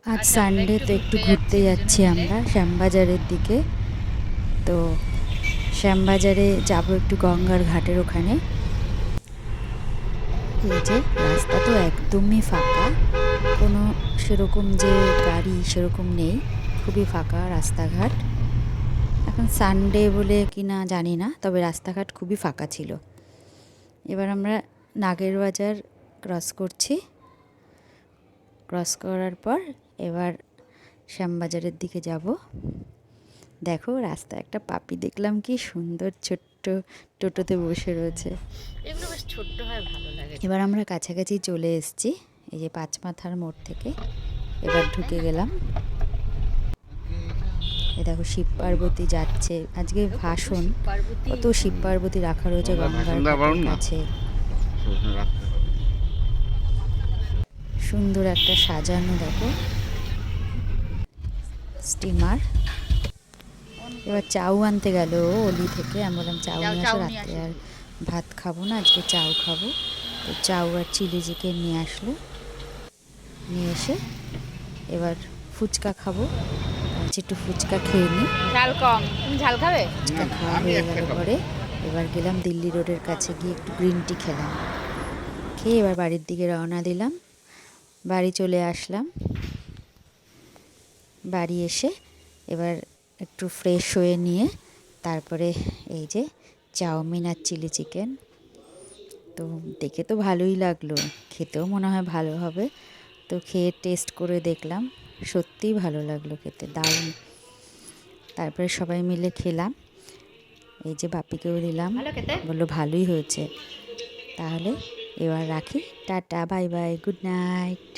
আজ সানডে তো একটু ঘুরতে যাচ্ছি আমরা শ্যামবাজারের দিকে। তো শ্যামবাজারে যাব একটু গঙ্গার ঘাটের ওখানে। এই যে রাস্তা তো একদমই ফাঁকা, কোনো সেরকম যে গাড়ি সেরকম নেই, খুবই ফাঁকা রাস্তাঘাট। এখন সানডে বলে কি না জানি না, তবে রাস্তাঘাট খুবই ফাঁকা ছিল। এবার আমরা নাগের বাজার ক্রস করছি। ক্রস করার পর এবার শ্যামবাজারের দিকে যাব। দেখো রাস্তায় একটা পাপি দেখলাম, কি সুন্দর ছোট্ট টোটোতে বসে রয়েছে। এগুলো বেশ ছোট্ট হয়, ভালো লাগে। এবার আমরা কাছাকাছি চলে এসেছি, এই যে পাঁচমাথার মোড় থেকে এবার ঢুকে গেলাম। এ দেখো শিব পার্বতী যাচ্ছে, আজকে ভাষণ, কত শিব পার্বতী রাখা রয়েছে গঙ্গার ঘাটের কাছে। সুন্দর একটা সাজানো দেখো স্টিমার। এবার চাউ আনতে গেল অলি থেকে, আমি বললাম চাউ নিয়ে আসো, রাত্রে আর ভাত খাবো না, আজকে চাউ খাবো। তো চাউ আর চিলি চিকেন নিয়ে আসলো। নিয়ে এসে এবার ফুচকা খাবো, ভাবছি একটু ফুচকা খেয়ে নিই। ঝাল কম, তুমি ঝাল খাবে? ফুচকা খাওয়া হয়ে গেল পরে এবার গেলাম দিল্লি রোডের কাছে, গিয়ে একটু গ্রিন টি খেলাম। খেয়ে এবার বাড়ির দিকে রওনা দিলাম। বাড়ি চলে আসলাম। বাড়ি এসে এবার একটু ফ্রেশ হয়ে নিয়ে তারপরে এই যে চাউমিন আর চিলি চিকেন, তো দেখে তো ভালোই লাগলো, খেতেও মনে হয় ভালো হবে। তো খেয়ে টেস্ট করে দেখলাম, সত্যিই ভালো লাগলো খেতে, দারুণ। তারপরে সবাই মিলে খেলাম, এই যে বাপিকেও দিলাম, বললো ভালোই হয়েছে। তাহলে এবার রাখি, tata bye bye, good night.